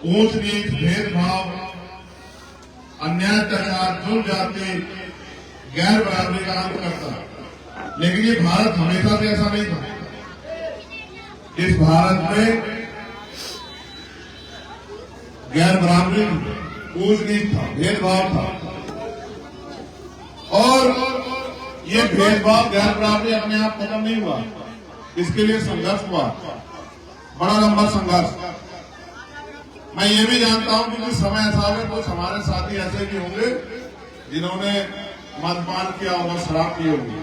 ऊंच नीच, भेदभाव, अन्याय, अत्याचार, जुल्म, जाति, गैर बराबरी का अंत करता। लेकिन ये भारत हमेशा से ऐसा नहीं था। इस भारत में गैर बराबरी, ऊंच नीच था, भेदभाव था। और ये भेदभाव, गैर बराबरी अपने आप खत्म नहीं हुआ, इसके लिए संघर्ष हुआ, बड़ा लंबा संघर्ष। मैं ये भी जानता हूं कि कुछ समय ऐसा होगा, कुछ हमारे साथी ऐसे भी होंगे जिन्होंने मद्यपान किया होगा, शराब पी होगी,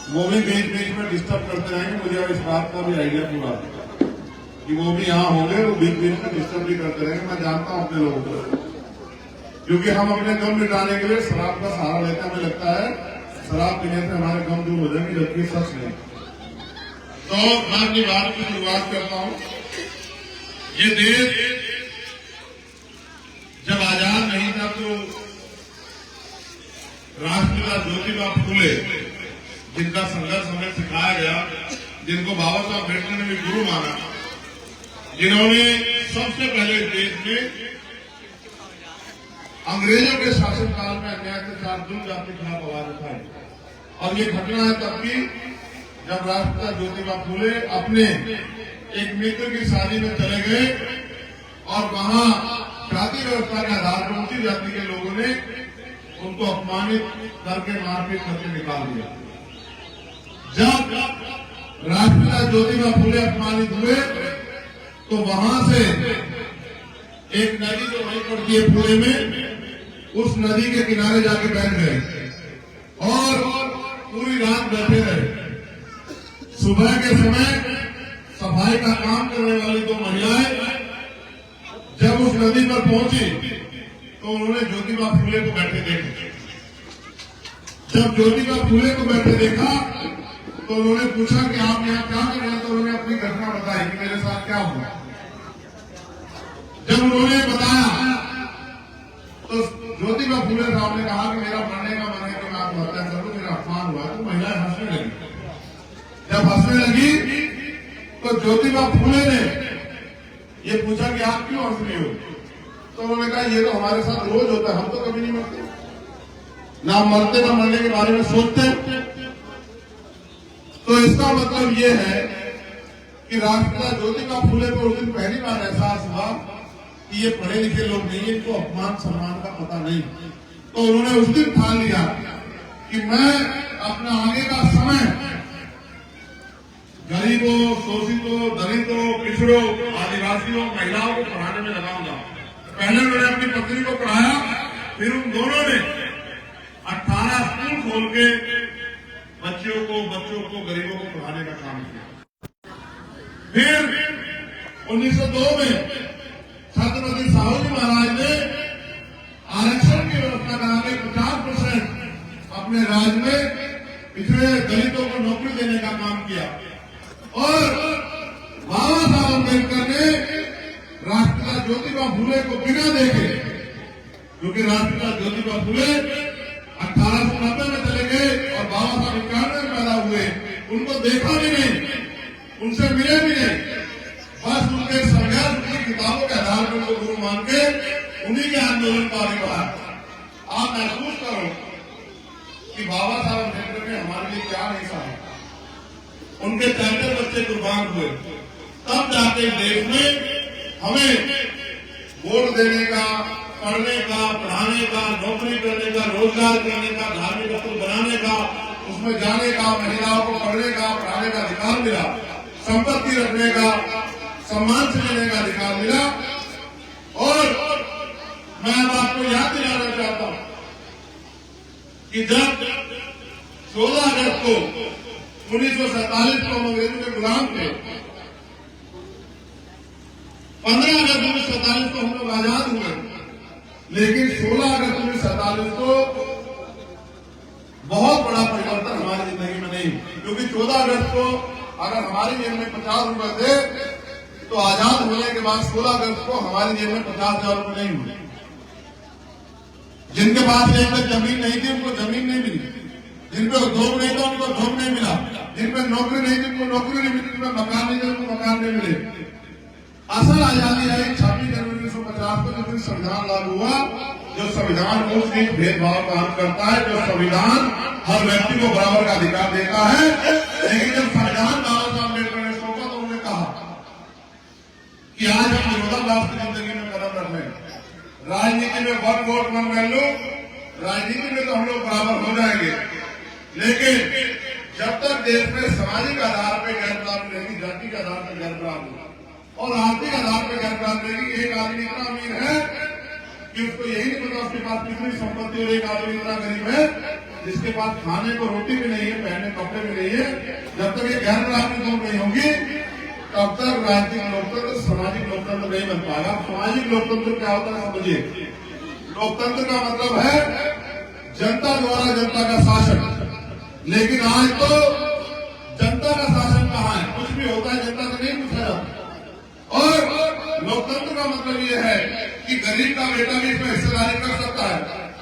वो भी बीच बीच में डिस्टर्ब करते रहेंगे। मुझे अब इस बात का भी आइडिया पूरा कि वो भी यहाँ होंगे, वो बीच बीच में डिस्टर्ब भी करते रहेंगे। मैं जानता हूं अपने लोगों को, क्योंकि हम अपने गम मिटाने के लिए शराब का सहारा लेते हैं। हमें लगता है शराब पीने से हमारे गम दूर हो जाएंगे, जबकि सच नहीं। तो मैं अपनी बात की शुरुआत करता हूं। ये देश जब आजाद नहीं था तो राष्ट्रपिता ज्योतिबा फूले, जिनका संघर्ष हमें सिखाया गया, जिनको बाबा साहब अम्बेडकर ने भी गुरु माना, जिन्होंने सबसे पहले देश में अंग्रेजों के शासनकाल में अन्याय, अत्याचार, जुल्म, जाति के खिलाफ आवाज उठाई। और ये घटना है तब की जब राष्ट्रपिता ज्योतिबा फूले अपने एक मित्र की शादी में चले गए और वहां जाति व्यवस्था के आधार पर ऊंची जाति के लोगों ने उनको अपमानित करके, मारपीट करके निकाल दिया। जब राष्ट्रपिता ज्योतिबा फूले अपमानित हुए तो वहां से एक नदी जो वहीं पड़ती है पुणे में, उस नदी के किनारे जाके बैठ गए और पूरी रात बैठे रहे। सुबह के समय सफाई का काम करने वाली दो महिलाएं जब उस नदी पर पहुंची तो उन्होंने ज्योतिबा फूले को बैठे देखा। जब ज्योतिबा फूले को बैठे देखा तो उन्होंने पूछा कि आप यहाँ क्या कर रहे हैं। तो उन्होंने अपनी घटना बताई कि मेरे साथ क्या हुआ। जब उन्होंने बताया तो ज्योतिबा फूले साहब ने कहा कि मेरा मरने का मन है कि मैं आत्महत्या कर लूं, मेरा अपमान हुआ। तो महिलाएं हंसने लगी। जब हंसने लगी तो ज्योतिबा फूले ने ये पूछा कि आप क्यों हंस रही हो। तो उन्होंने कहा ये तो हमारे साथ रोज होता है, हम तो कभी नहीं मरते, ना मरते ना मरने के बारे में सोचते। तो इसका मतलब ये है कि राष्ट्रपिता ज्योतिबा फूले को उस दिन पहली बार एहसास हुआ कि ये पढ़े लिखे लोग नहीं, इनको अपमान सम्मान का पता नहीं। तो उन्होंने उस दिन ठान लिया कि मैं अपना आगे का समय गरीबों, शोषितों, दलितों, पिछड़ों, आदिवासियों, महिलाओं को पढ़ाने में लगाऊंगा। पहले उन्होंने अपनी पत्नी को पढ़ाया, फिर उन दोनों ने 18 स्कूल खोल के बच्चों को, गरीबों को पढ़ाने का काम किया। फिर 1902 में छत्रपति साहू जी महाराज ने आरक्षण की व्यवस्था करा के 50% अपने राज्य में पिछड़े दलितों को नौकरी देने का काम किया। और बाबा साहब अम्बेडकर ने राष्ट्रपिता ज्योतिबा फूले को बिना देखे, क्योंकि राष्ट्रपिता ज्योतिबा फूले 1890 में चले गए और बाबा साहब 91 में पैदा हुए, उनको देखा भी नहीं, उनसे मिले भी नहीं, बस उनके संघर्ष, उनकी किताबों के आधार पर उनको गुरु मान के उन्हीं के आंदोलन को आगे बढ़ाया। आप महसूस करो कि बाबा साहब अम्बेडकर ने हमारे लिए क्या नहीं सहा। उनके 33 बच्चे कुर्बान हुए, तब जाके देश में हमें वोट देने का, पढ़ने का, पढ़ाने का, नौकरी करने का, रोजगार करने का, धार्मिक स्थल बनाने का, उसमें जाने का, महिलाओं को पढ़ने का, पढ़ाने का अधिकार मिला, संपत्ति रखने का, सम्मान से लेने का अधिकार मिला। और मैं अब आपको याद दिलाना चाहता हूं कि जब 16 अगस्त को 1947 को हम अंग्रेजों के गुलाम थे, 15 अगस्त 1947 को हम लोग आजाद हुए, लेकिन 16 अगस्त 1947 को बहुत बड़ा परिवर्तन हमारी जिंदगी में नहीं, क्योंकि 14 अगस्त को अगर हमारी जेब में 50 रुपए थे तो आजाद होने के बाद 16 अगस्त को हमारी जेब में 50,000 रुपए नहीं हुए। जिनके पास एक तक जमीन नहीं थी उनको जमीन नहीं मिली, जिन पे उद्योग नहीं था उनको उद्योग नहीं मिला, जिन पे नौकरी नहीं थी उनको नौकरी नहीं मिली, जिन पे मकान नहीं थे उनको मकान नहीं मिले। असल आजादी आई 26 जनवरी संविधान लागू हुआ, जो संविधान ऊंच नीच भेदभाव काम करता है, जो संविधान हर व्यक्ति को बराबर का अधिकार देता है। लेकिन जब संविधान बाबा साहब अम्बेडकर ने सौंपा तो उन्होंने कहा कि आज हम विरोधाभास की जिंदगी में कदम रख रहे हैं। राजनीति में वन वोट वन वैल्यू, राजनीति में तो हम लोग बराबर हो जाएंगे, लेकिन जब तक देश में सामाजिक आधार पर गैर बराबरी रहेगी, जाति के आधार पर गैर बराबरी और आर्थिक आधार पर गैर बराबरी रहेगी। एक आदमी इतना अमीर है कि उसको यही नहीं पता उसके पास कितनी संपत्ति, और एक आदमी इतना गरीब है जिसके पास खाने को रोटी भी नहीं है, पहनने कपड़े भी नहीं है। जब तक ये गैर बराबरी दूर नहीं होगी तब तक राजनीतिक लोकतंत्र, सामाजिक लोकतंत्र नहीं बन पाएगा। सामाजिक लोकतंत्र क्या होता है समझिए। लोकतंत्र का मतलब है जनता द्वारा जनता का शासन, लेकिन आज तो जनता का शासन कहाँ है? कुछ भी होता है जनता से नहीं पूछा जाता। और लोकतंत्र का मतलब यह है कि गरीब का बेटा भी इसमें हिस्सेदारी कर सकता है।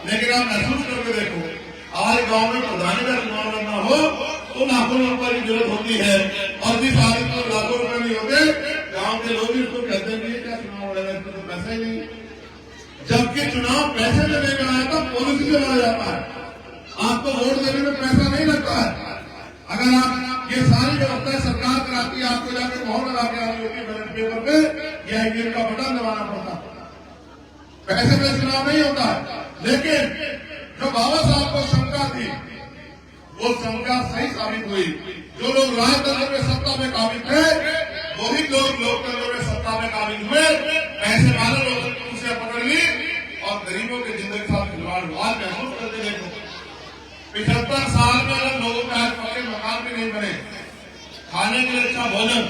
लेकिन आप महसूस करके देखो, आज गांव में प्रधानी का चुनाव लड़ना हो तो लाखों रुपए की जरूरत होती है, और जिस आदमी को लाखों रुपए नहीं होते, गांव के लोग भी उसको कहते हैं क्या चुनाव लड़ेगा, इसमें तो पैसा ही नहीं। जबकि चुनाव पैसे लेने में आया था, पॉलिसी से लड़ा जाता है। आपको वोट देने में पैसा नहीं लगता है। अगर आप ये सारी व्यवस्था सरकार कराती है, आपको जाके मोहर लगा के आनी होती है बैलेट पेपर पे, या इंडियन का बटन दबाना पड़ता है। पैसे पे चुनाव नहीं होता है। लेकिन जो बाबा साहब को शंका थी वो शंका सही साबित हुई। जो लोग राजतंत्र में सत्ता में काबिज थे वही लोग लोकतंत्र में सत्ता में काबिज हुए। पैसे वाले लोग उसे पकड़ ली और गरीबों की जिंदगी के साथ खिलवाड़ हुआ। महसूस करके देखो, 75 साल में अगर लोगों के आज पक्के मकान भी नहीं बने, खाने के लिए अच्छा भोजन,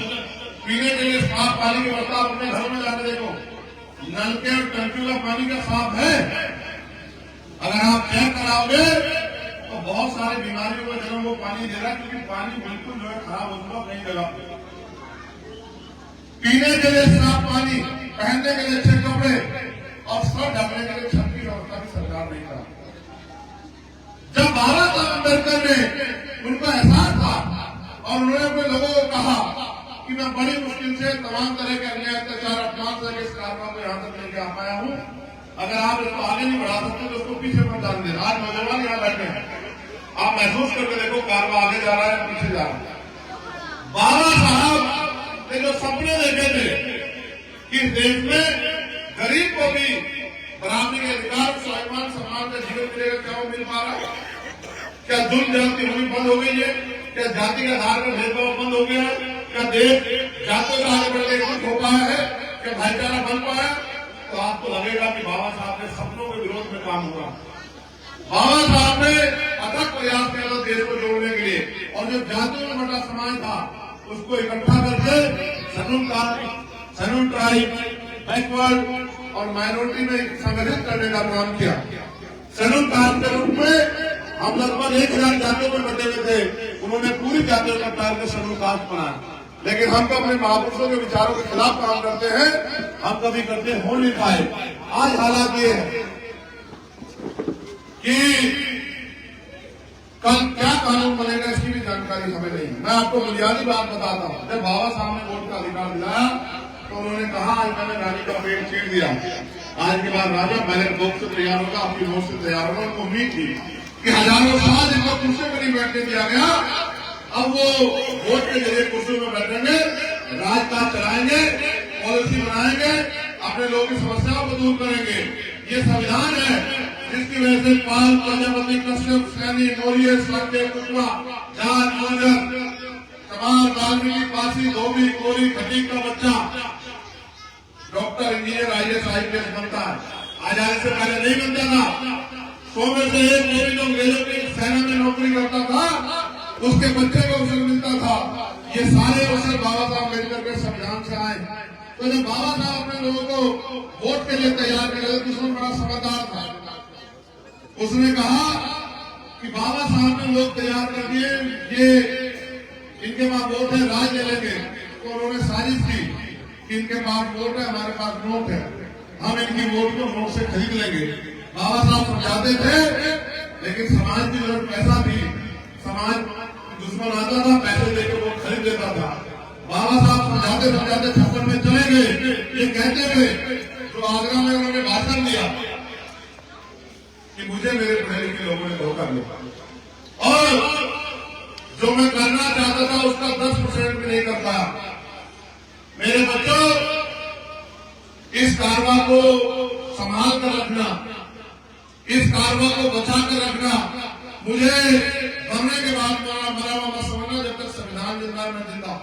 पीने के लिए साफ पानी की व्यवस्था, अपने घरों में जाकर देखो, नलके और टंकी का पानी का साफ है। अगर आप चेक कराओगे तो बहुत सारी बीमारियों का जन्म वो पानी दे रहा है, क्योंकि पानी बिल्कुल जो है खराब हो चुका कई जगह। पीने के लिए साफ पानी, पहनने के लिए अच्छे कपड़े और सर ढकने के लिए छत की व्यवस्था भी सरकार नहीं करा। जब बाबा साहब अम्बेडकर ने उनको एहसास था और उन्होंने अपने लोगों को कहा कि मैं बड़ी मुश्किल से तमाम तरह के अन्याय अत्याचार अपमान से इस कार्यक्रम को यहाँ तक लेके आ पाया हूँ, अगर आप इसको आगे नहीं बढ़ा सकते तो उसको पीछे मत डाल देना। आज नौजवान यहाँ बैठे हैं, आप महसूस करके देखो कारवा आगे जा रहा है पीछे जा रहा है। बाबा साहब ने जो सपने देखे थे कि देश में गरीब को भी बराबरी के अधिकार, स्वाभिमान, सम्मान का जीवन मिलेगा, क्या वो मिल पा रहा है? क्या जुल्म जाति होनी बंद हो गई है? क्या जाति के आधार पर भेदभाव बंद हो गया है? क्या देश जातों से आगे बढ़ के एकजुट हो पाया है? क्या भाईचारा बन पाया? तो आपको लगेगा कि बाबा साहब ने सपनों के विरोध में काम हुआ। बाबा साहब ने अथक प्रयास किया था देश को जोड़ने के लिए, और जो जातियों में बटा समाज था उसको इकट्ठा करके शेड्यूल ट्राइब, बैकवर्ड और माइनॉरिटी में संगठित करने का काम किया। शेड्यूल कास्ट के रूप में हम लगभग 1000 जातियों में बटे हुए थे, उन्होंने पूरी जातियों का प्यार के शेड्यूल कास्ट बनाया। लेकिन हम तो अपने महापुरुषों के विचारों के खिलाफ काम करते हैं, हम कभी करते हो नहीं पाए। आज हालात ये है कि कल क्या कानून बनेगा इसकी भी जानकारी हमें नहीं। मैं आपको बुनियादी बात बताता हूँ। जब बाबा साहब ने वोट का अधिकार दिलाया तो उन्होंने कहा आज मैंने रानी का पेड़ चीर दिया, आज के बाद राजा बैलेट बॉक्स से तैयार होगा, अपनी नोट से तैयार होगा। उनको उम्मीद थी कि हजारों साल जिनको कुर्सी पर नहीं बैठने दिया गया, अब वो वोट के जरिए कुर्सी में बैठेंगे, राजकाज चलाएंगे, पॉलिसी बनाएंगे, अपने लोगों की समस्याओं को दूर करेंगे। ये संविधान है जिसकी वजह से पाल, प्रजापति, कश्यप, सैनी, मौर्य, शाक्य, कुशवा, जाट, गुर्जर, तमाम वाल्मीकि, पासी, धोबी, कोरी, खटीक का बच्चा डॉक्टर, इंजीनियर, IAS, IPS बनता है। आजादी से पहले नहीं बनता था। 100 में से एक कोई लोग रेलवे की सेना में नौकरी करता था, उसके बच्चे को अवसर मिलता था। ये सारे अवसर बाबा साहब अम्बेडकर के संविधान से आए। तो जब बाबा साहब अपने लोगों को वोट के लिए तैयार कर रहे थे, उसमें बड़ा समझदार था। उसने कहा कि बाबा साहब ने लोग तैयार कर दिए, ये इनके पास वोट है, राज ले लेंगे। तो उन्होंने साजिश की कि इनके पास वोट है, हमारे पास नोट है, हम इनकी वोट को नोट से खरीद लेंगे। बाबा साहब समझाते थे, लेकिन समाज की जरूरत पैसा थी। समाज दुश्मन आता था, पैसे देकर वोट खरीद लेता था। बाबा साहब समझाते समझाते 56 में चले गए। ये कहते हुए जो आगरा में उन्होंने भाषण दिया कर लो। और जो मैं करना चाहता था उसका 10% भी नहीं कर पाया। मेरे बच्चों, इस कारवा को संभाल कर रखना, इस कारवा को बचा कर रखना। मुझे मरने के बाद मरा हुआ समझना, जब तक संविधान जिंदा में जिंदा।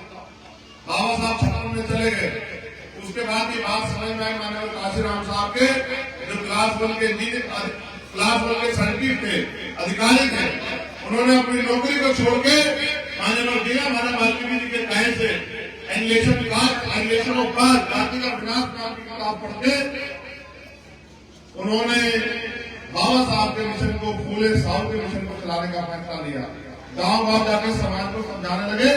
बाबा साहब छप्पन में चले गए, उसके बाद ये बात समझ में आई माननीय काशीराम साहब के, जो क्लास 1 के सर्टिफिकेट थे, अधिकारी थे, उन्होंने अपनी नौकरी को छोड़ के माननीय दिया माना वाल्मीकि जी के कहे से एनिलेशन ऑफ गॉड, जाति का विनाश नाम की किताब पढ़ के उन्होंने बाबा साहब के मिशन को, फूले साहब के मिशन को चलाने का फैसला लिया। गांव गांव जाकर समाज को समझाने लगे।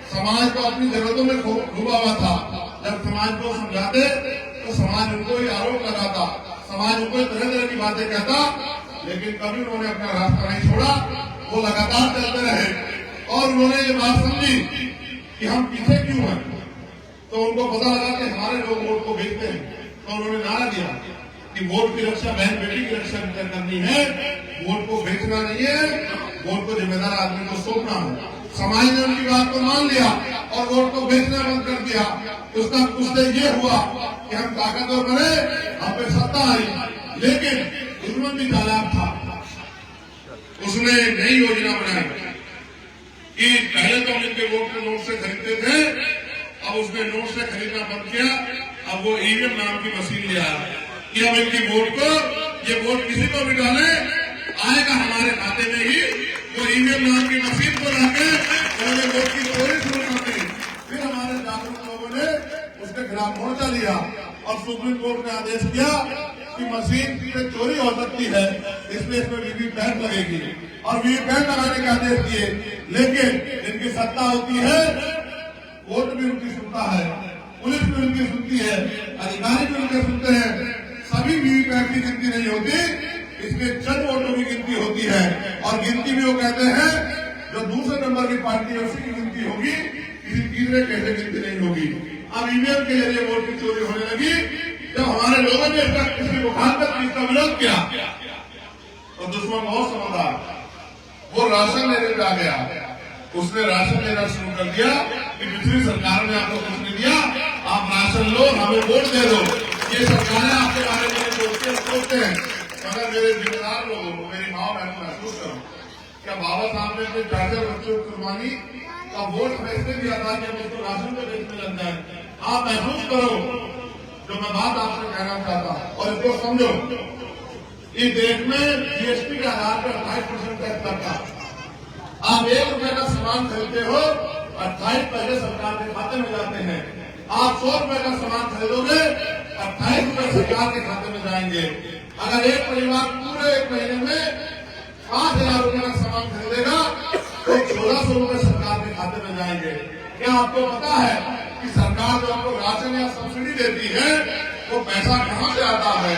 समाज को अपनी जरूरतों में डूबा हुआ था। जब समाज को समझाते तो समाज उनको ही आरोप लगाता, समाज उनको तरह तरह की बातें कहता, लेकिन कभी उन्होंने अपना रास्ता नहीं छोड़ा, वो लगातार चलते रहे। और उन्होंने ये बात समझी कि हम पीछे क्यों हैं, तो उनको पता लगा कि हमारे लोग वोट को बेचते हैं। तो उन्होंने नारा दिया कि वोट की रक्षा बहन बेटी की रक्षा करनी है, वोट को बेचना नहीं है, वोट को जिम्मेदार आदमी को सौंपना है। समाज ने उनकी बात को मान लिया और वोट को बेचना बंद कर दिया। उससे ये हुआ कि हम ताकतवर बने, हम पे सत्ता आई, लेकिन दुश्मन भी चालाक था। उसने नई योजना बनाई कि पहले तो हम इनके वोट को नोट से खरीदते थे, अब उसने नोट से खरीदना बंद किया। अब वो ईवीएम नाम की मशीन ले आया कि अब इनकी वोट को, ये वोट किसी को भी डाले, आएगा हमारे खाते में ही। वो ईवीएम नाम की मशीन को लाके उन्होंने वोट की चोरी शुरू कर दी। फिर हमारे जागरूक लोगों ने उसके खिलाफ मोर्चा लिया और सुप्रीम कोर्ट ने आदेश किया कि मशीन से चोरी हो सकती है, इसलिए इसमें वीवीपैट लगेगी और वीवीपैट लगाने के आदेश दिए। लेकिन इनकी सत्ता होती है, कोर्ट भी उनकी सुनता है, पुलिस भी उनकी सुनती है, अधिकारी भी उनके सुनते हैं। सभी वीवीपैट की गिनती नहीं होती, इसमें चंद वोटों की गिनती होती है। और गिनती भी वो कहते हैं जो दूसरे नंबर की पार्टी है उसी की गिनती होगी, किसी तीसरे कैसे गिनती नहीं होगी। अब ईवीएम के जरिए वोट की चोरी होने लगी। जब हमारे लोगों ने इसकी मुखालफत की, इसका विरोध किया, तो दुश्मन बहुत समझदार, वो राशन लेने पे आ गया। उसने राशन लेना शुरू कर दिया कि पिछली सरकार ने आपको कुछ नहीं दिया, आप राशन लो, हमें वोट दे दो। ये सरकारें आपके बारे में सोचते हैं। मगर मेरे जिम्मेदार लोगों को, मेरी माँ बहनों महसूस करो, क्या बाबा साहब ने अपने चाचा बच्चों की कुर्बानी का वोट हमें इसलिए दिया था कि हम उसको राशन को बेचने लग जाए। आप महसूस करो जो मैं बात आपसे कहना चाहता हूँ और इसको समझो। इस देश में जीएसटी के आधार पर 28% टैक्स लगता। आप 1 रुपए का सामान खरीदते हो, 28 पैसे सरकार के खाते में जाते हैं। आप 100 रुपए का सामान खरीदोगे, 28 रुपए सरकार के खाते में जाएंगे। अगर एक परिवार पूरे 1 महीने में 5000 रुपए का सामान खरीदेगा तो 1400 रुपए सरकार के खाते में जाएंगे। क्या आपको पता है कि सरकार जो आपको राशन या सब्सिडी देती है वो पैसा कहाँ से आता है?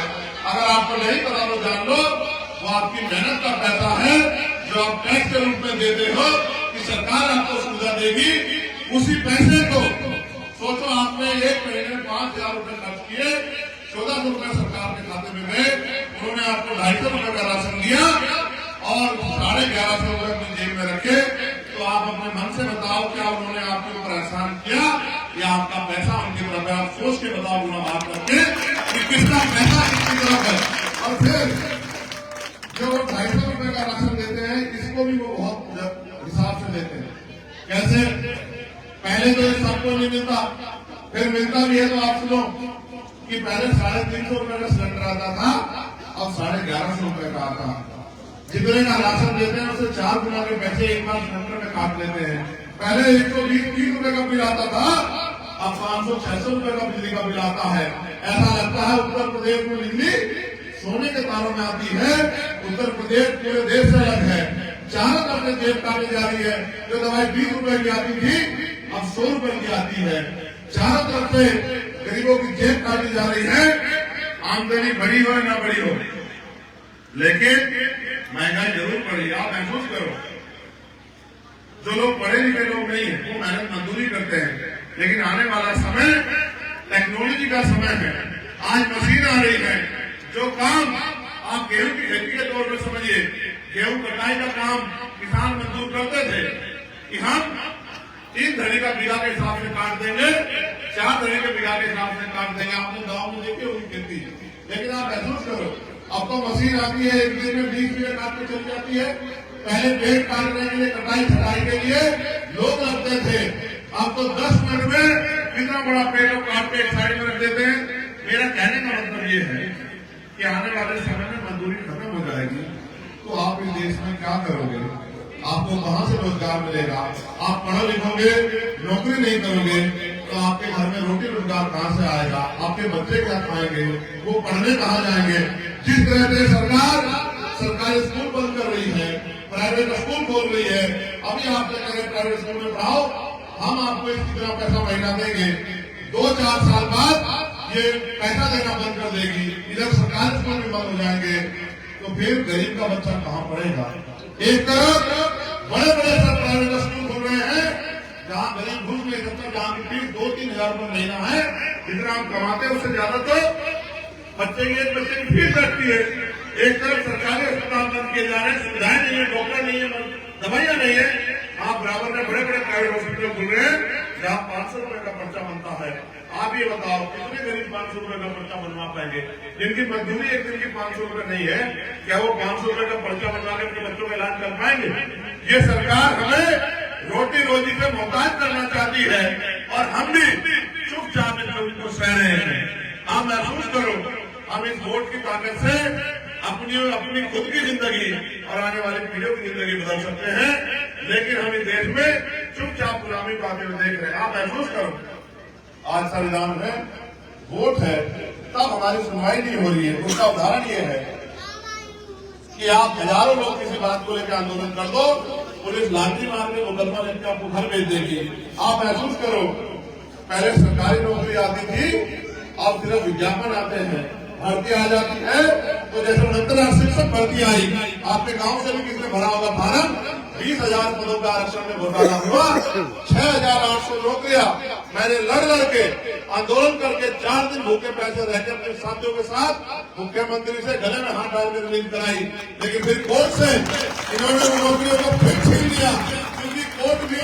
अगर आपको नहीं पता तो जान लो, वो आपकी मेहनत का पैसा है जो आप टैक्स के रूप में देते हो कि सरकार आपको सुविधा देगी। उसी पैसे को सोचो, आपने 1 महीने में 5000 रुपए खर्च किए, 1400 रुपए सरकार के खाते में गए, उन्होंने आपको 250 रुपए का राशन दिया और 1150 रुपए अपनी जेब में रखे। तो आप अपने मन से बताओ, क्या उन्होंने आपके ऊपर एहसान किया या आपका पैसा उनकी तरफ है? आप सोच के बताओ गुना बात करके कि किसका पैसा किसकी तरफ है। और फिर जो वो 250 रुपए का राशन देते हैं, इसको भी वो बहुत हिसाब से देते हैं। कैसे? पहले तो सबको नहीं मिलता, फिर मिलता भी है तो आप सुनो कि पहले 350 रुपए का सिलेंडर आता था, अब 1150 रुपए का आता। जितने का राशन देते हैं उससे 4 गुना के पैसे एक बार सिलेंडर में काट लेते हैं। पहले 120-30 रुपए का बिल आता था, अब 500-600 रुपए का बिजली का बिल आता है। ऐसा लगता है उत्तर प्रदेश में बिजली सोने के तारों में आती है। उत्तर प्रदेश पूरे देश से अलग है। चारों तरफ से जेब काटी जा रही है। जो दवाई 20 रुपए की आती थी अब 100 रुपए की आती है। चारों तरफ से गरीबों की जेब काटी जा रही है। आमदनी बढ़ी हो या ना बढ़ी हो, लेकिन महंगाई जरूर बढ़ी। आप महसूस करो, जो लोग पढ़े लिखे लोग नहीं है वो मेहनत मजदूरी करते हैं, लेकिन आने वाला समय टेक्नोलॉजी का समय है। आज मशीन आ रही है। जो काम आप गेहूं की खेती के तौर पर समझिए, गेहूं कटाई का काम किसान मजदूर करते थे कि हम 3 धड़ी का बीघा के हिसाब से काट देंगे, 4 धड़ी के बीघा के हिसाब से काट देंगे। आपने गाँव में देखी होगी खेती, लेकिन आप महसूस करो अब तो मशीन आती है, एक दिन में 20 बीघा काट के चली जाती है। पहले पेड़ काटने के लिए, कटाई छटाई के लिए लोग लगते थे, अब तो 10 मिनट में कितना बड़ा पेड़ काट के एक साइड में रख देते हैं। मेरा कहने का मतलब ये है कि आने वाले समय में मजदूरी खत्म हो जाएगी तो आप इस देश में क्या करोगे? आपको कहां से रोजगार मिलेगा? आप पढ़ो लिखोगे, नौकरी नहीं करोगे तो आपके घर में रोटी रोजगार कहां से आएगा? आपके बच्चे क्या खाएंगे? वो पढ़ने कहां जाएंगे? जिस तरह से सरकारी स्कूल बंद कर रही है, प्राइवेट स्कूल खोल रही है, अभी आप क्या करें प्राइवेट स्कूल में पढ़ाओ, हम आपको इतना पैसा महीना देंगे, 2-4 साल बाद ये पैसा देना बंद कर देगी, इधर सरकारी स्कूल भी बंद हो जाएंगे, तो फिर गरीब का बच्चा कहाँ पढ़ेगा? एक तरफ बड़े बड़े सब प्राइवेट स्कूल खोल रहे हैं जहाँ गरीब घुस नहीं सकता, जहाँ की फीस 2-3 हजार रुपये महीना है, जितना हम कमाते हैं उससे ज्यादा तो बच्चे की फीस लगती है। एक तरफ सरकारी अस्पताल बंद किए जा रहे हैं, सुविधाएं नहीं है, डॉक्टर नहीं है, दवाइयां नहीं है। आप बराबर में बड़े बड़े प्राइवेट हॉस्पिटल खुल रहे हैं जहाँ 500 रुपए का पर्चा बनता है। आप ये बताओ कितने गरीब 500 रुपए का पर्चा बनवा पाएंगे? जिनकी मजदूरी एक दिन की 500 रुपए नहीं है, क्या वो 500 रुपए का पर्चा बनवा के अपने बच्चों का इलाज कर पाएंगे? ये सरकार हमें रोटी रोजी से मोहताज करना चाहती है और हम भी चुपचाप इनको सह रहे हैं। आप महसूस करो, हम इस वोट की ताकत से अपनी खुद की जिंदगी और आने वाली पीढ़ियों की जिंदगी बदल सकते हैं, लेकिन हम इस देश में चुपचाप गुलामी को आते हुए देख रहे हैं। आप महसूस करो, आज संविधान में वोट है तब हमारी सुनवाई नहीं हो रही है। उसका उदाहरण ये है कि आप हजारों लोग किसी बात को लेकर आंदोलन कर दो, पुलिस लाठी मार के मुकदमा लेकर आपको घर भेज देगी। आप महसूस करो, पहले सरकारी नौकरी आती थी, अब सिर्फ विज्ञापन आते हैं, भर्ती आ जाती है। तो जैसे 69 शिक्षक भर्ती आई, आपके गांव से भी किसने भरा होगा फार्म? 20,000 पदों का आरक्षण में घोटाला हुआ, 6,800 नौकरियां मैंने लड़ के आंदोलन करके 4 दिन भूखे पैसे रहकर अपने साथियों के साथ मुख्यमंत्री से गले में हाथ डाल के रिलीज कराई, लेकिन फिर कोर्ट से इन्होंने उन नौकरियों को फिर छीन लिया, क्योंकि कोर्ट भी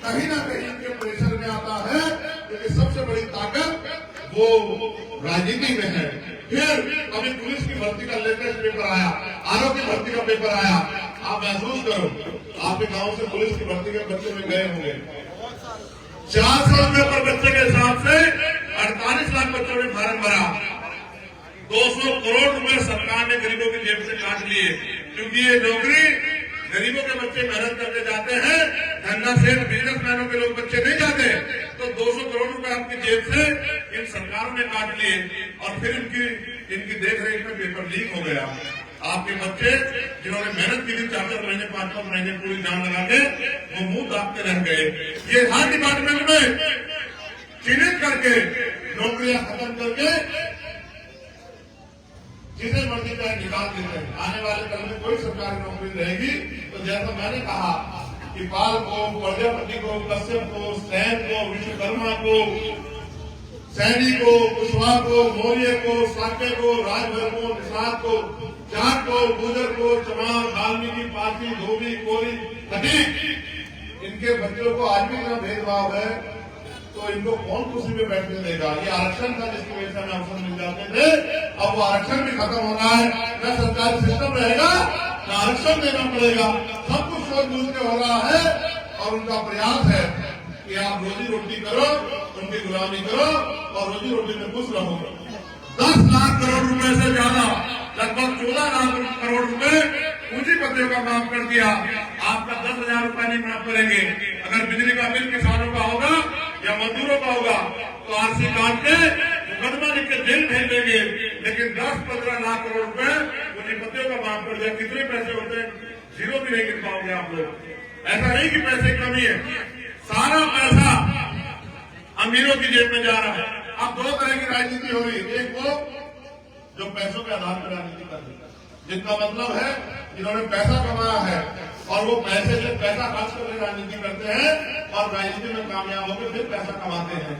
कहीं ना कहीं इनके प्रेशर में आता है, क्योंकि सबसे बड़ी ताकत वो राजनीति में है। फिर अभी पुलिस की भर्ती का लेटेस्ट पेपर आया, आरओ की भर्ती का पेपर आया। आप महसूस करो, आपके गांव से पुलिस की भर्ती के बच्चे में गए होंगे, 400 रुपए पर बच्चे के हिसाब से 48 लाख बच्चों ने फार्म भरा। 200 करोड़ रुपए सरकार ने गरीबों की जेब से काट लिए, क्योंकि ये नौकरी गरीबों के बच्चे मेहनत करके जाते हैं, धंधा सेठ बिजनेसमैनों के लोग बच्चे नहीं जाते। तो 200 करोड़ रुपए आपकी जेब से इन सरकारों ने काट लिए और फिर इनकी देखरेख में पेपर लीक हो गया। आपके बच्चे जिन्होंने मेहनत की थी 4-4 महीने 5-5 महीने पूरी जान लगा के, वो मुंह दागते रह गए। ये हर डिपार्टमेंट में चिन्हित करके नौकरियां खत्म करके जिसे मर्जी चाहे निकाल देते हैं। आने वाले कल में कोई सरकारी नौकरी रहेगी तो जैसा मैंने कहा कि पाल को, प्रजापति को, कश्यप को, सैन को, विश्वकर्मा को, सैनी को, कुशवाहा को, मौर्य को, साक्य को, राजभर को, निषाद को, जाट को, गुजर को, चमार, वाल्मीकि, पारसी, धोबी, कोरी, खटीक, इनके बच्चों को आज भी इतना भेदभाव है तो इनको कौन कुर्सी में बैठने देगा? ये आरक्षण था जिसकी वजह से हमें अवसर मिल जाते थे, अब वो आरक्षण भी खत्म हो रहा है। न सरकारी सिस्टम रहेगा, न आरक्षण देना पड़ेगा, सब कुछ सोच बूझ के हो रहा है। और उनका प्रयास है कि आप रोजी रोटी करो, उनकी गुलामी करो और रोजी रोटी में खुश रहो। 10 लाख करोड़ रुपए से ज्यादा, लगभग 14 लाख करोड़ रुपए पूंजीपतियों का माफ कर दिया। आपका 10,000 रुपए नहीं माफ करेंगे। अगर बिजली का बिल किसानों का होगा या मजदूरों का होगा तो आरसी काट के मुकदमा लिख के जेल भेज देंगे, लेकिन 10-15 लाख करोड़ रुपए पूंजीपतियों का माफ कर दिया। कितने पैसे होते हैं? 0 भी नहीं गिन पाओगे आप लोग। ऐसा नहीं कि पैसे की कमी है, सारा पैसा अमीरों की जेब में जा रहा है। अब 2 तरह की राजनीति हो रही है, एक वो जो पैसों के आधार पर राजनीति कर रही है, जिनका मतलब है जिन्होंने पैसा कमाया है और वो पैसे से पैसा खर्च करके राजनीति करते हैं और राजनीति में कामयाब होकर फिर पैसा कमाते हैं।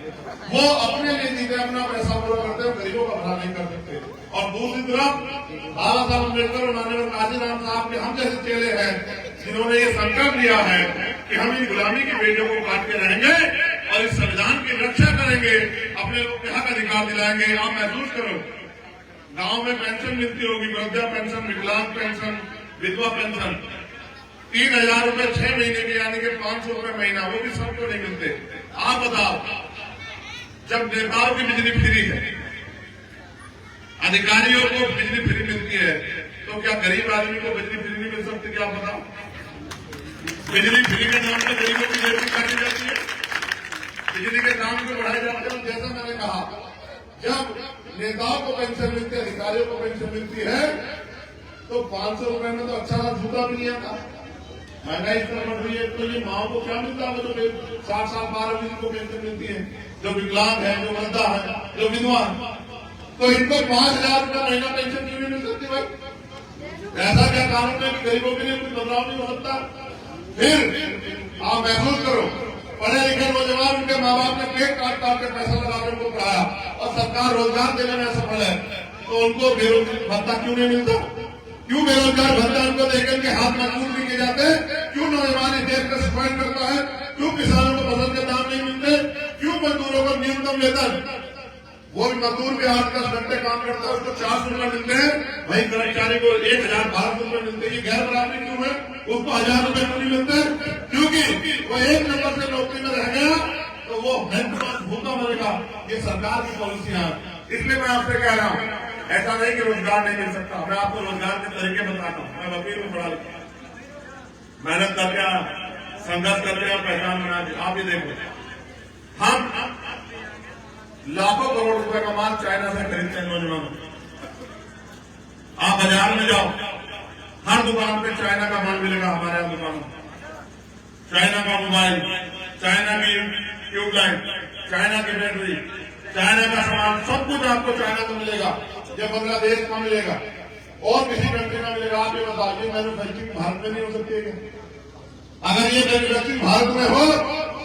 वो अपने लिए जीते, अपना पैसा पूरा करते हैं, गरीबों का भला नहीं कर सकते। और दूसरी तरफ बाबा साहब अम्बेडकर और माननीय काशीराम साहब के हम जैसे चेले हैं जिन्होंने ये संकल्प लिया है कि हम इस गुलामी की बेड़ियों को काट के रहेंगे और इस संविधान की रक्षा करेंगे, अपने लोग के हक अधिकार दिलाएंगे। आप महसूस करो, गांव में पेंशन मिलती होगी, वृद्धा पेंशन, विकलांग पेंशन, विधवा पेंशन, 3,000 रुपए 6 महीने के, यानी कि 500 रुपए महीना, वो भी सबको नहीं मिलते। आप बताओ, जब नेताओं की बिजली फ्री है, अधिकारियों को बिजली फ्री मिलती है, तो क्या गरीब आदमी को बिजली फ्री नहीं मिल सकती? क्या बताओ? बिजली फ्री के नाम पर गरीबों की बेइज्जती काटी जाती है, बिजली के दाम को बढ़ाए जाते हैं। जैसा मैंने कहा, जब नेताओं को पेंशन मिलती है, अधिकारियों को पेंशन मिलती है, तो 500 रुपए में तो अच्छा जूता भी नहीं आता। महंगाई इतना बढ़ रही है, तो ये माओ को क्या मिलता है? जो 60 साल 12 दिन को पेंशन मिलती है, जो विकलांग है, जो वृद्धा है, जो विधवा है, तो इनको 5,000 रुपया महीना पेंशन क्यों नहीं मिल सकती भाई? ऐसा क्या कानून है कि गरीबों के लिए कुछ बदलाव नहीं हो सकता? फिर आप महसूस करो, पढ़े लिखे नौजवान, उनके माँ बाप ने केक काट काट के पैसा लगा के उनको पढ़ाया और सरकार रोजगार देने में असफल है, तो उनको बेरोजगार भत्ता क्यों नहीं मिलता? क्यों बेरोजगार भत्ता उनको देकर के हाथ मजबूर नहीं किए जाते? क्यों नौजवान इस देश का सफाई करता है? क्यों किसानों को फसल के दाम नहीं मिलते? क्यों मजदूरों को न्यूनतम वेतन, वो भी मजदूर भी 8-10 घंटे काम करता है, उसको 400 रुपए मिलते हैं, वही कर्मचारी को 1,012 रुपए मिलते हैं। ये गैर बराबरी क्यों है? उसको 1,000 रुपए क्यों नहीं मिलते? क्योंकि वो 1 नंबर से नौकरी में रह गया तो वो भूखा मरेगा। ये सरकार की पॉलिसियां। इसलिए मैं आपसे कह रहा हूं, ऐसा नहीं कि रोजगार नहीं मिल सकता। मैं आपको रोजगार के तरीके बताता हूँ। मैं वकील हूँ, पढ़ा लिखा, मेहनत करके, संघर्ष करके पहचान बना। आप ये देखो, हम लाखों करोड़ रुपए का माल चाइना से खरीदते हैं नौजवानों। आप बाजार में जाओ, हर दुकान पे चाइना का माल मिलेगा। हमारे यहाँ दुकानों, चाइना का मोबाइल, चाइना की ट्यूबलाइट, चाइना की बैटरी, चाइना का सामान, सब कुछ आपको चाइना में मिलेगा। ये बांग्लादेश में मिलेगा और किसी कंट्री में मिलेगा। आप ये बताइए, मैन्युफैक्चरिंग भारत में नहीं हो सकती है? अगर ये मैन्युफैक्चरिंग भारत में हो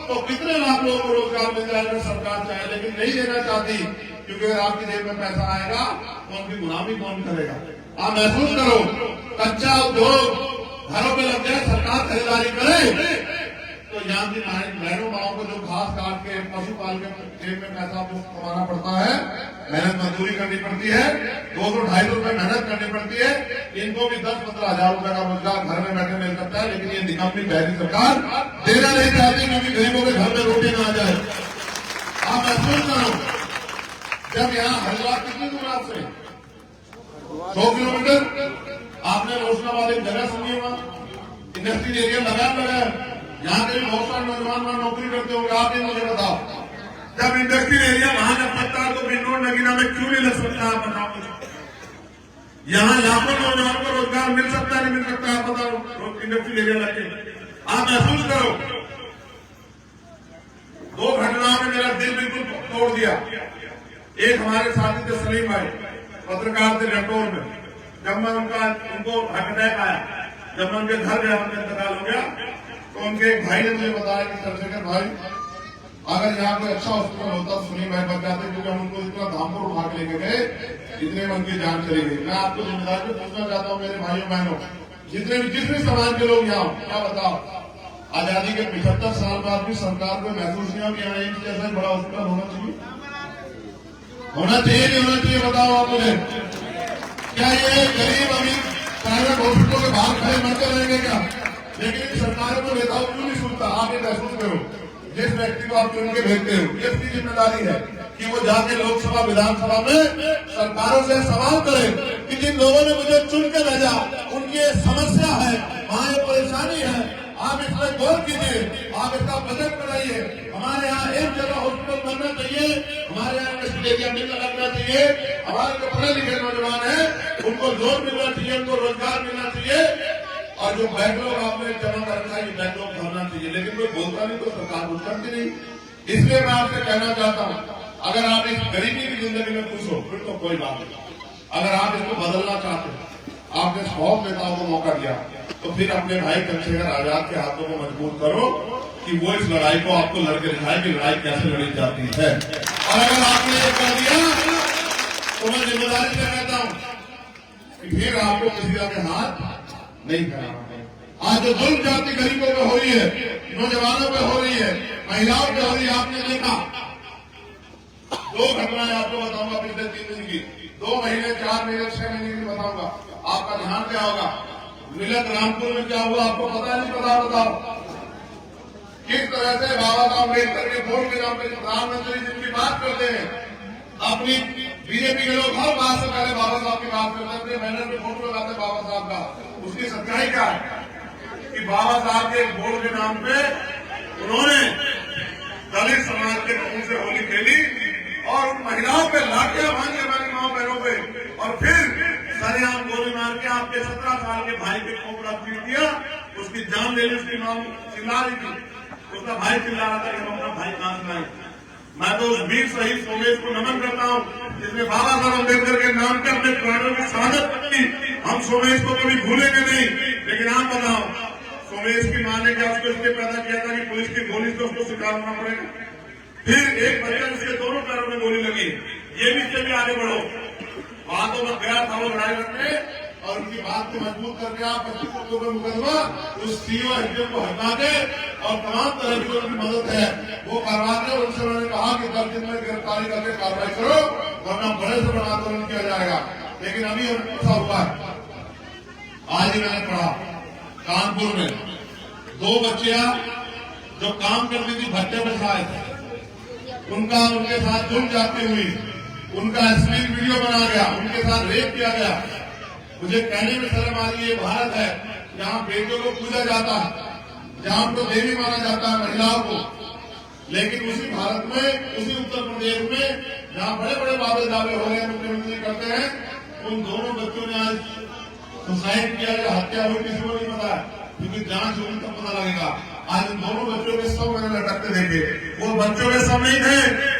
तो कितने लाख लोगों को रोजगार मिल जाएगा? सरकार चाहे, लेकिन नहीं देना चाहती, क्योंकि अगर आपकी जेब में पैसा आएगा तो उनकी गुलामी कौन करेगा? आप महसूस करो, कच्चा उद्योग घरों में लग जाए, सरकार खरीदारी करे, तो यहाँ की बहनों माओं को जो घास काट के, पशु पाल के जेब में पैसा कमाना पड़ता है, मेहनत मजदूरी करनी पड़ती है, 200-250 रुपए मेहनत करनी पड़ती है, इनको भी 10-15 हजार रुपए का रोजगार घर में बैठे मिल सकता है। लेकिन ये निकम्मी पहली सरकार देना नहीं चाहती, क्योंकि गरीबों के घर में रोटी ना आ जाए। आप महसूस करो, जब यहाँ हरिद्वार कितनी दूर आपसे 100 किलोमीटर, आपने रोशनाबाद एक जगह सुनी होगा, इंडस्ट्रियल एरिया लगा, यहाँ के भी बहुत सारे नौजवान वहां नौकरी करते होंगे। आप ये मुझे बताओ, जब इंडस्ट्रियल एरिया वहां लग सकता है तो बिंदौर नगीना में क्यों नहीं लग सकता? आप बताओ, यहाँ लाखों नौजवानों को रोजगार मिल सकता है, नहीं मिल सकता? आप बताओ, इंडस्ट्रियल एरिया लगे। आप महसूस करो, 2 घटनाओं ने मेरा दिल बिल्कुल तोड़ दिया। एक हमारे साथी थे सलीम भाई, पत्रकार थे लखनऊ में। जब मैं उनको हार्ट अटैक आया, जब मैं उनके घर गया, उनका इंतकाल हो गया, तो उनके एक भाई ने मुझे बताया कि चंद्रशेखर भाई, अगर यहाँ कोई अच्छा हॉस्पिटल होता तो सुनील भाई बच जाते, क्योंकि हम उनको इतना धामपुर उठा के लेके गए, जितने में उनकी जान चली गई। मैं आपको जिम्मेदारी में पूछना चाहता हूँ, मेरे भाइयों बहनों, जितने भी जिस भी समाज के लोग यहाँ, क्या बताओ, आजादी के 75 साल बाद भी सरकार को महसूस नहीं हो कि यहाँ एक जैसा बड़ा हॉस्पिटल होना चाहिए? होना चाहिए नहीं होना चाहिए? बताओ आप मुझे। क्या ये गरीब अमीर प्राइवेट हॉस्पिटलों के बाहर खड़े मरते रहेंगे क्या? लेकिन सरकारों को नेताओं क्यों नहीं सुनता? आप ये महसूस करो, जिस व्यक्ति को आप चुन के भेजते हो, ये उसकी जिम्मेदारी है कि वो जाके लोकसभा विधानसभा में सरकारों से सवाल करे कि जिन लोगों ने मुझे चुन के भेजा, उनकी समस्या है, वहां ये परेशानी है, आप इसमें गौर कीजिए, आप इसका बजट बनाइए। हमारे यहाँ एक जगह हॉस्पिटल बनना चाहिए, हमारे यहाँ इंडस्ट्रियल एरिया मिलना लगना चाहिए, हमारे जो पढ़े लिखे नौजवान है उनको लोन मिलना चाहिए, उनको रोजगार मिलना चाहिए, और जो बैकलॉग आपने जमा कर रखा है ये बैकलॉग भरना चाहिए। लेकिन कोई बोलता नहीं तो सरकार कुछ करती नहीं। इसलिए मैं आपसे कहना चाहता हूं, अगर आप इस गरीबी की जिंदगी में खुश हो फिर तो कोई बात नहीं। अगर आप इसको बदलना चाहते हैं, आपने 100 नेताओं को मौका दिया, तो फिर अपने भाई चंद्रशेखर आजाद के हाथों को मजबूत करो कि वो इस लड़ाई को आपको लड़के दिखाए कि लड़ाई कैसे लड़ी जाती है। और अगर आपने ये कर दिया तो मैं जिम्मेदारी से कहता हूं कि फिर आपको किसी का के हाथ नहीं फैलाना। आज जो जुल्म जाति गरीबों पे हो रही है, नौजवानों पे हो रही है, महिलाओं पे हो रही है, आपने देखा 2 घटनाएं आपको बताऊंगा पिछले 3 दिन की, 2 महीने 4 महीने 6 महीने की बताऊंगा। आपका ध्यान क्या होगा, मिलत रामपुर में क्या हुआ आपको पता नहीं पता? बताओ किस तरह से बाबा साहब अम्बेडकर के वोट के नाम पर प्रधानमंत्री जिनकी बात करते हैं, अपनी बीजेपी के लोग हर बात से पहले बाबा साहब की बात करते हैं, अपने बैनर पे फोटो लगाते हैं बाबा साहब का। उसकी सच्चाई क्या है कि बाबा साहब के वोट के नाम पे उन्होंने दलित समाज के लोगों से होली खेली और उन महिलाओं पे लाठियां भांज के हमारी माओ बहनों पे, और फिर सरेआम गोली मार के आपके 17 साल के भाई के खोपड़ा पीट दिया, उसकी जान ले ली। उसकी मां चिल्ला रही थी, उसका भाई चिल्ला रहा था कि हम अपना भाई कहां से लाए। मैं तो उस वीर शहीद सोमेश को नमन करता हूं जिसने बाबा साहब अम्बेडकर के नाम पर अपने प्राणों की शहादत की। हम सोमेश को कभी भूलेंगे नहीं। लेकिन आप बताओ, सोमेश की मां ने क्या उसको इसलिए पैदा किया था कि पुलिस की गोली से उसको शिकार होना पड़ेगा? फिर एक बच्चा जिसके दोनों पैरों में गोली लगी, ये भी इससे भी आगे बढ़ो। बातों में गया था वो लड़ाई लड़ने और उनकी बात को मजबूत करके आप 25 अक्टूबर मुकदमा उस सीओ हिजन को हटा के और तमाम तरह की उनकी मदद है वो करवा के उनसे उन्होंने कहा कि 10 दिन में गिरफ्तारी करके कार्रवाई करो, वरना बड़े से बड़ा आंदोलन किया जाएगा। लेकिन अभी ऐसा हुआ है, आज ही मैंने पढ़ा कानपुर में 2 बच्चियां जो काम करती थी भट्टे पर शायद उनके साथ जुड़ जाती हुई उनका अश्लील वीडियो बना गया, उनके साथ रेप किया गया। मुझे कहने में शर्म आ रही है, भारत है जहां बेटियों को पूजा जाता है, जहां उनको देवी माना जाता है महिलाओं को, लेकिन उसी भारत में, उसी उत्तर प्रदेश में जहां बड़े बड़े वादे दावे हो रहे हैं, मुख्यमंत्री करते हैं, उन दोनों बच्चों ने आज सुसाइड किया या हत्या हुई किसी को नहीं पता है, क्योंकि जांच होगी तब पता लगेगा। आज उन दोनों बच्चों के सब मैंने लटकते देखे, वो बच्चों के सब नहीं थे,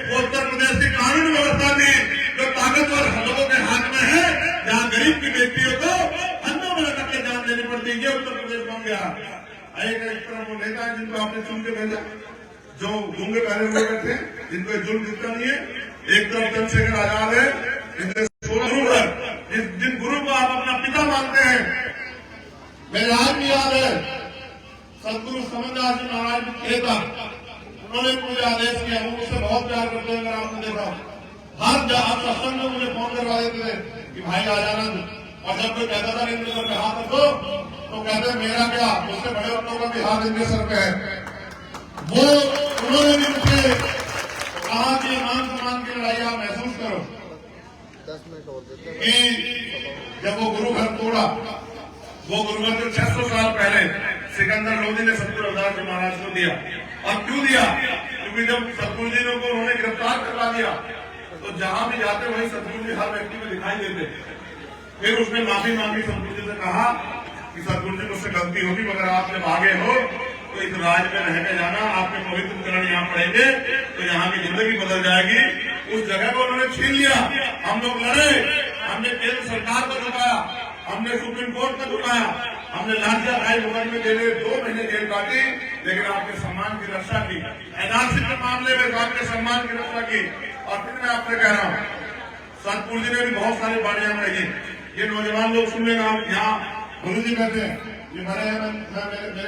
वो उत्तर प्रदेश की कानून व्यवस्था थी जो ताकतवर लोगों के हाथ में है, जहां गरीब की बेटियों को अंधों में लटक के जान देनी पड़ती है। उत्तर प्रदेश बन गया। एक तरफ वो नेता है जिनको आपने चुन के भेजा, जो गूंगे पहने हुए थे, जिनको जुल्म दिखता नहीं है। एक तरफ चंद्रशेखर आजाद है, जिन गुरु को आप अपना पिता मानते हैं। मेरे आज भी याद है सदगुरु समझदार जी महाराज कहता, उन्होंने मुझे आदेश किया, वो मुझसे बहुत प्यार करते हैं। अगर आपने देखा हर सत्संग में मुझे फोन करवा देते थे कि भाई आ जाना, और जब कोई कहता था इनके सर पे हाथ रखो तो कहते मेरा क्या, उससे बड़े लोगों का भी हाथ इनके सर पे है। वो उन्होंने भी मुझे कहा कि मान सम्मान की लड़ाई आप महसूस करो कि जब वो गुरु घर तोड़ा, वो गुरु घर जो 600 साल पहले सिकंदर लोधी ने सतगुरु रविदास जी महाराज को दिया। और क्यों दिया? क्योंकि जब सतगुरु जी को उन्होंने गिरफ्तार करवा दिया तो जहां भी जाते वही सतगुरु जी हर व्यक्ति में दिखाई देते। फिर उसने माफी मांगी, सतगुरु जी से कहा कि सतगुरु जी मुझसे गलती होगी, मगर आप जब आगे हो तो इस राज में रह के जाना, आपके पवित्र चरण यहाँ पड़ेंगे तो यहाँ की जिंदगी बदल जाएगी। उस जगह को उन्होंने छीन लिया। हम लोग लड़े, हमने केंद्र सरकार को झुकाया, हमने सुप्रीम कोर्ट को झुकाया, हमने लाठियां खाई, मुकदमे के लिए 2 महीने जेल काटी, लेकिन आपके सम्मान की रक्षा की। एनआरसी के मामले में आपके सम्मान की रक्षा की। और फिर मैं आपसे कह रहा हूँ, सतगुरु जी ने भी बहुत सारी बाड़ियां कही। ये नौजवान लोग सुन लेना, यहाँ गुरु जी बैठे हैं, ये मेरे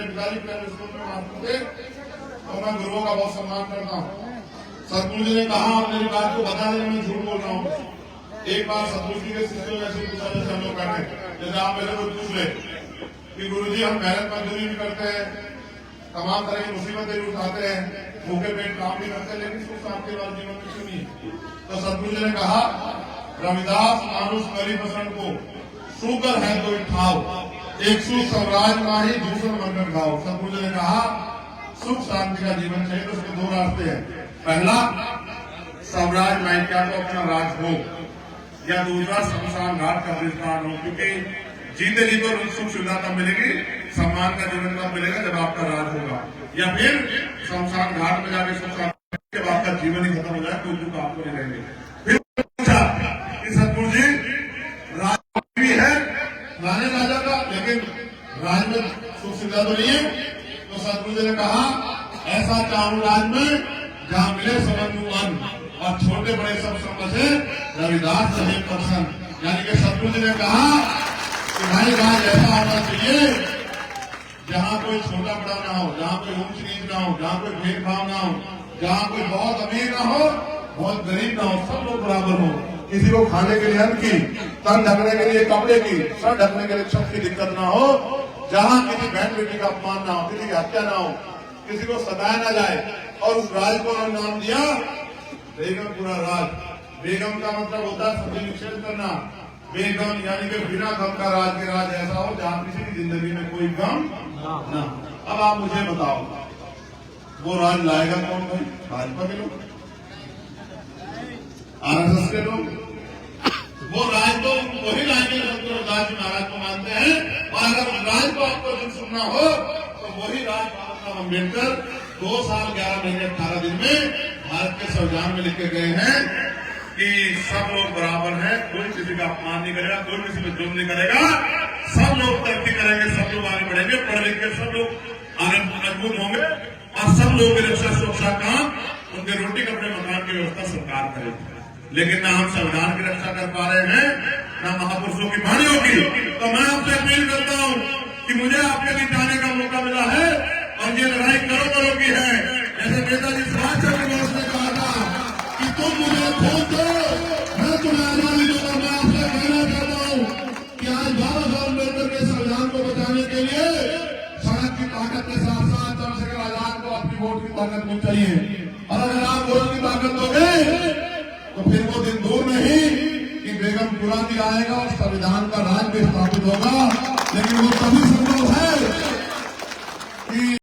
पिताजी प्राइमरी स्कूल में मास्टर थे, तो मैं गुरुओं का बहुत सम्मान करता हूँ। सतगुरु जी ने कहा, आप मेरी बात को बता दें, मैं झूठ बोल रहा हूँ। एक बार सतगुरु जी के शिष्यों ने ऐसे पूछा जैसे हम लोग करते, जैसे आप मेरे को पूछ ले कि गुरु जी हम मेहनत मजदूरी भी करते हैं, तमाम तरह की मुसीबतें भी उठाते हैं, भूखे पेट काम भी करते हैं, लेकिन सुख शांति वाले जीवन में क्यों नहीं? तो सतगुरु जी ने कहा, रविदास मानुष करी पसंद को शुगर है तो ठाव, एक सुख स्वराज माही दूसरा बनकर खाओ। सतगुरु जी ने कहा सुख शांति का जीवन चाहिए तो उसके 2 रास्ते हैं। पहला, स्वराज माइक्या को अपना राज हो, या दूसरा शमशान घाट का विस्तार हो। क्योंकि जीते जी तो सुख सुविधा तब मिलेगी, सम्मान का जीवन तब मिलेगा जब आपका राज होगा, या फिर शमशान घाट में जाके सुख शांति जब आपका जीवन ही खत्म हो जाए कोई दुख आपको नहीं रहेंगे। फिर पूछा कि सतगुरु जी राज भी है, समझा तो नहीं है। तो सतगुरु जी ने कहा ऐसा चाहूं राज में जहां मिले समझू मन और छोटे बड़े सब समझे रविदास रहे प्रसन्न। यानी कि सतगुरु जी ने कहा कि भाई राज ऐसा होना चाहिए जहां कोई छोटा बड़ा ना हो, जहां कोई ऊंच नीच ना हो, जहां कोई भेदभाव ना हो, जहां कोई बहुत अमीर ना हो, बहुत गरीब ना हो, सब लोग बराबर हो। किसी को खाने के लिए अन्न की, तन ढकने के लिए कपड़े की, सर ढकने के लिए छत की दिक्कत ना हो, जहां किसी बहन बेटी का अपमान ना हो, किसी की हत्या ना हो, किसी को सताया ना जाए। और उस राज को उन्होंने नाम दिया बेगमपुरा राज। बेगम का मतलब होता है सभी निषेध करना। बेगम यानी कि बिना गम का राज के राज ऐसा हो जहां किसी की जिंदगी में कोई गम ना। अब आप मुझे बताओ वो राज लाएगा कौन भाई? भाजपा के लोग, आरएसएस के लोग। वो राज तो वही लाएंगे जो राज महाराज को मानते हैं। और अगर राज को आपको दिन सुनना हो तो वही राज बाबा साहब अम्बेडकर 2 साल 11 महीने 18 दिन में भारत के संविधान में लिख के गए हैं कि सब लोग बराबर हैं, कोई किसी का अपमान नहीं करेगा, कोई किसी पे जुल्म नहीं करेगा, सब लोग तरक्की करेंगे, सब लोग आगे बढ़ेंगे, पढ़ लिख के सब लोग आगे मजबूत होंगे और सब लोगों की रक्षा सुरक्षा काम, उनके रोटी कपड़े मकान की व्यवस्था सरकार करेगी। लेकिन ना हम संविधान की रक्षा कर पा रहे हैं, ना महापुरुषों की वाणियों की। तो मैं आपसे अपील करता हूं कि मुझे आपके बीच आने का मौका मिला है और ये लड़ाई करोड़ों की है। जैसे नेताजी सुभाष चंद्र बोस ने कहा था कि तुम मुझे खोल दो, मैं तुम्हें आजादी दूंगा। मैं आपसे कहना चाहता हूं कि आज बाबा साहब अम्बेडकर के संविधान को बचाने के लिए सड़क की ताकत के साथ साथ चंद्रशेखर आजाद को अपनी वोट की ताकत भी चाहिए। और अगर आप वोट की ताकत दोगे तो फिर वो दिन दूर नहीं कि बेगमपुरा भी आएगा और संविधान का राज भी स्थापित होगा। लेकिन वो तभी संभव है कि